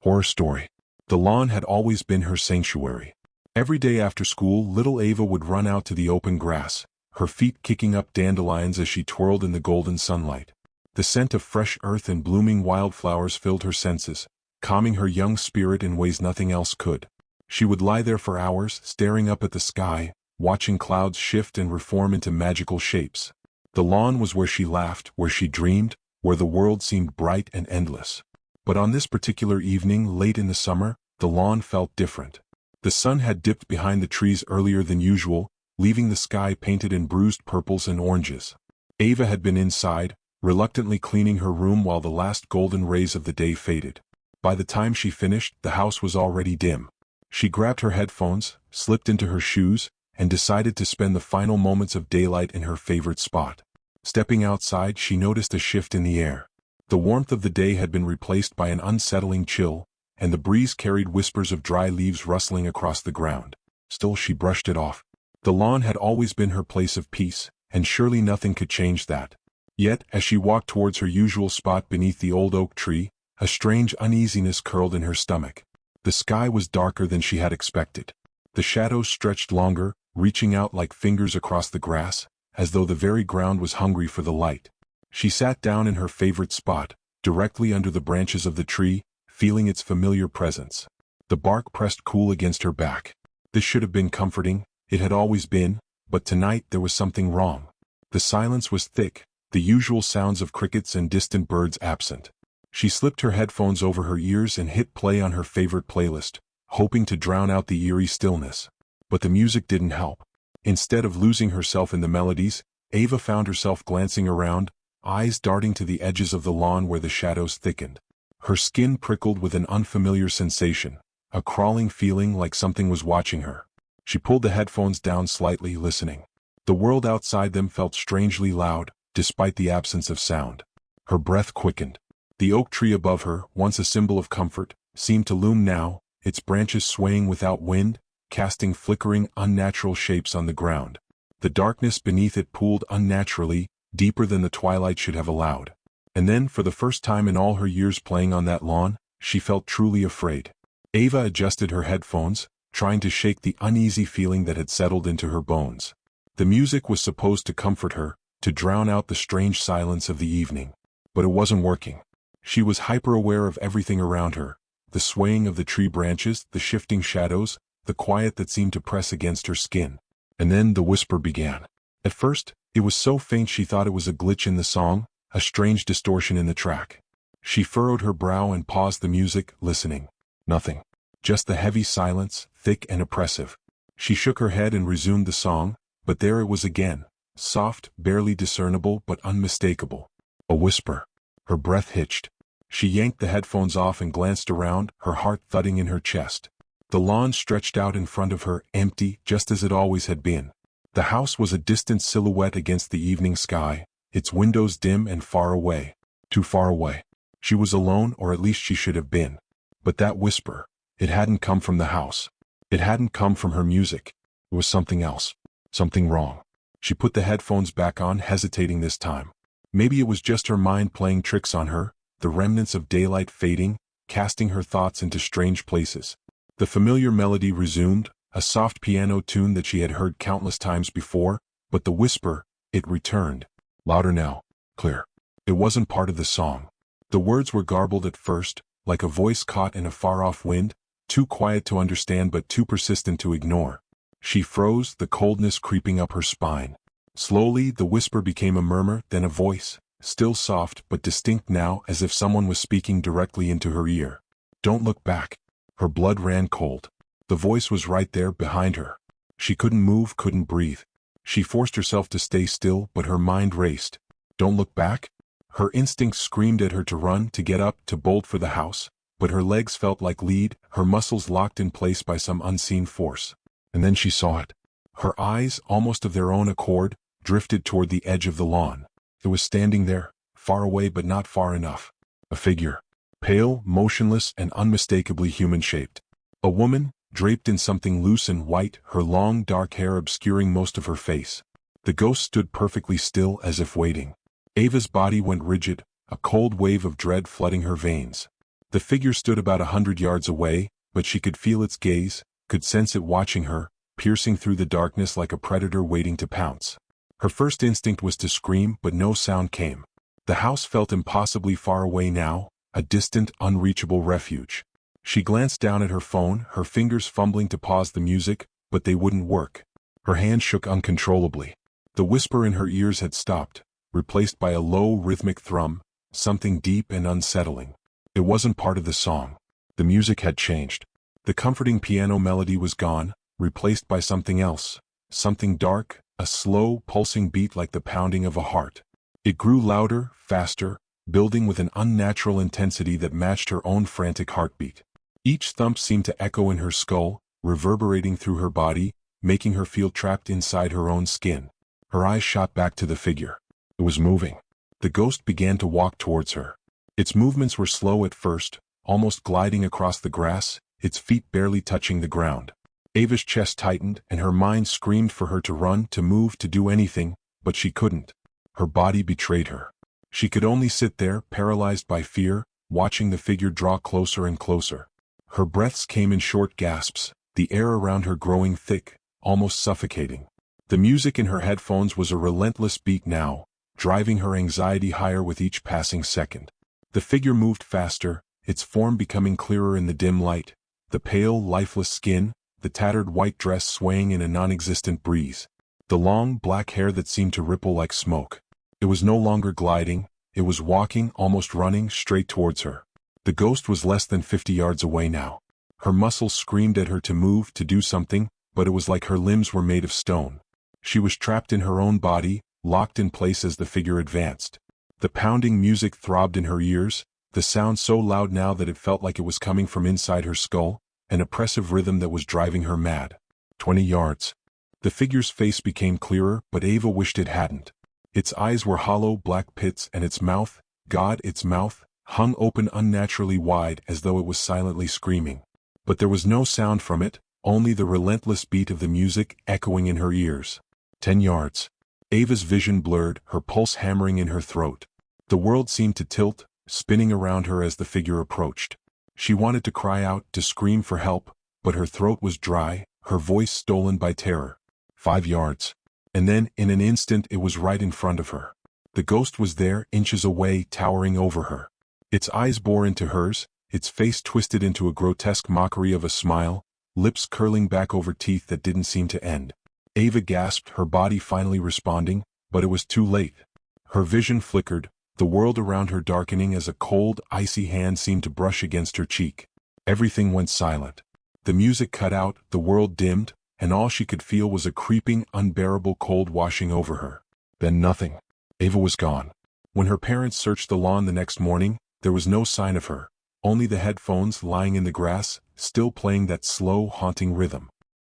Horror story. The lawn had always been her sanctuary. Every day after school, little Ava would run out to the open grass, her feet kicking up dandelions as she twirled in the golden sunlight. The scent of fresh earth and blooming wildflowers filled her senses, calming her young spirit in ways nothing else could. She would lie there for hours, staring up at the sky, watching clouds shift and reform into magical shapes. The lawn was where she laughed, where she dreamed, where the world seemed bright and endless. But on this particular evening, late in the summer, the lawn felt different. The sun had dipped behind the trees earlier than usual, leaving the sky painted in bruised purples and oranges. Ava had been inside, reluctantly cleaning her room while the last golden rays of the day faded. By the time she finished, the house was already dim. She grabbed her headphones, slipped into her shoes, and decided to spend the final moments of daylight in her favorite spot. Stepping outside, she noticed a shift in the air. The warmth of the day had been replaced by an unsettling chill, and the breeze carried whispers of dry leaves rustling across the ground. Still, she brushed it off. The lawn had always been her place of peace, and surely nothing could change that. Yet, as she walked towards her usual spot beneath the old oak tree, a strange uneasiness curled in her stomach. The sky was darker than she had expected. The shadows stretched longer, reaching out like fingers across the grass, as though the very ground was hungry for the light. She sat down in her favorite spot, directly under the branches of the tree, feeling its familiar presence. The bark pressed cool against her back. This should have been comforting, it had always been, but tonight there was something wrong. The silence was thick, the usual sounds of crickets and distant birds absent. She slipped her headphones over her ears and hit play on her favorite playlist, hoping to drown out the eerie stillness. But the music didn't help. Instead of losing herself in the melodies, Ava found herself glancing around, eyes darting to the edges of the lawn where the shadows thickened. Her skin prickled with an unfamiliar sensation, a crawling feeling like something was watching her. She pulled the headphones down slightly, listening. The world outside them felt strangely loud, despite the absence of sound. Her breath quickened. The oak tree above her, once a symbol of comfort, seemed to loom now, its branches swaying without wind, casting flickering, unnatural shapes on the ground. The darkness beneath it pooled unnaturally, deeper than the twilight should have allowed. And then, for the first time in all her years playing on that lawn, she felt truly afraid. Ava adjusted her headphones, trying to shake the uneasy feeling that had settled into her bones. The music was supposed to comfort her, to drown out the strange silence of the evening. But it wasn't working. She was hyper-aware of everything around her, the swaying of the tree branches, the shifting shadows, the quiet that seemed to press against her skin. And then the whisper began. At first, it was so faint she thought it was a glitch in the song, a strange distortion in the track. She furrowed her brow and paused the music, listening. Nothing. Just the heavy silence, thick and oppressive. She shook her head and resumed the song, but there it was again, soft, barely discernible but unmistakable. A whisper. Her breath hitched. She yanked the headphones off and glanced around, her heart thudding in her chest. The lawn stretched out in front of her, empty, just as it always had been. The house was a distant silhouette against the evening sky, its windows dim and far away. Too far away. She was alone, or at least she should have been. But that whisper, it hadn't come from the house. It hadn't come from her music. It was something else. Something wrong. She put the headphones back on, hesitating this time. Maybe it was just her mind playing tricks on her, the remnants of daylight fading, casting her thoughts into strange places. The familiar melody resumed, a soft piano tune that she had heard countless times before, but the whisper, it returned. Louder now. Clear. It wasn't part of the song. The words were garbled at first, like a voice caught in a far-off wind, too quiet to understand but too persistent to ignore. She froze, the coldness creeping up her spine. Slowly, the whisper became a murmur, then a voice, still soft but distinct now, as if someone was speaking directly into her ear. Don't look back. Her blood ran cold. The voice was right there, behind her. She couldn't move, couldn't breathe. She forced herself to stay still, but her mind raced. Don't look back? Her instincts screamed at her to run, to get up, to bolt for the house, but her legs felt like lead, her muscles locked in place by some unseen force. And then she saw it. Her eyes, almost of their own accord, drifted toward the edge of the lawn. It was standing there, far away but not far enough. A figure. Pale, motionless, and unmistakably human-shaped. A woman, draped in something loose and white, her long dark hair obscuring most of her face. The ghost stood perfectly still, as if waiting. Ava's body went rigid, a cold wave of dread flooding her veins. The figure stood about 100 yards away, but she could feel its gaze, could sense it watching her, piercing through the darkness like a predator waiting to pounce. Her first instinct was to scream, but no sound came. The house felt impossibly far away now, a distant, unreachable refuge. She glanced down at her phone, her fingers fumbling to pause the music, but they wouldn't work. Her hand shook uncontrollably. The whisper in her ears had stopped, replaced by a low, rhythmic thrum, something deep and unsettling. It wasn't part of the song. The music had changed. The comforting piano melody was gone, replaced by something else, something dark, a slow, pulsing beat like the pounding of a heart. It grew louder, faster, building with an unnatural intensity that matched her own frantic heartbeat. Each thump seemed to echo in her skull, reverberating through her body, making her feel trapped inside her own skin. Her eyes shot back to the figure. It was moving. The ghost began to walk towards her. Its movements were slow at first, almost gliding across the grass, its feet barely touching the ground. Ava's chest tightened, and her mind screamed for her to run, to move, to do anything, but she couldn't. Her body betrayed her. She could only sit there, paralyzed by fear, watching the figure draw closer and closer. Her breaths came in short gasps, the air around her growing thick, almost suffocating. The music in her headphones was a relentless beat now, driving her anxiety higher with each passing second. The figure moved faster, its form becoming clearer in the dim light, the pale, lifeless skin, the tattered white dress swaying in a non-existent breeze, the long, black hair that seemed to ripple like smoke. It was no longer gliding, it was walking, almost running, straight towards her. The ghost was less than 50 yards away now. Her muscles screamed at her to move, to do something, but it was like her limbs were made of stone. She was trapped in her own body, locked in place as the figure advanced. The pounding music throbbed in her ears, the sound so loud now that it felt like it was coming from inside her skull, an oppressive rhythm that was driving her mad. 20 yards. The figure's face became clearer, but Ava wished it hadn't. Its eyes were hollow black pits, and its mouth, its mouth, hung open unnaturally wide as though it was silently screaming. But there was no sound from it, only the relentless beat of the music echoing in her ears. 10 yards. Ava's vision blurred, her pulse hammering in her throat. The world seemed to tilt, spinning around her as the figure approached. She wanted to cry out, to scream for help, but her throat was dry, her voice stolen by terror. 5 yards. And then, in an instant, it was right in front of her. The ghost was there, inches away, towering over her. Its eyes bore into hers, its face twisted into a grotesque mockery of a smile, lips curling back over teeth that didn't seem to end. Ava gasped, her body finally responding, but it was too late. Her vision flickered, the world around her darkening as a cold, icy hand seemed to brush against her cheek. Everything went silent. The music cut out, the world dimmed, and all she could feel was a creeping, unbearable cold washing over her. Then nothing. Ava was gone. When her parents searched the lawn the next morning, there was no sign of her, only the headphones lying in the grass, still playing that slow, haunting rhythm.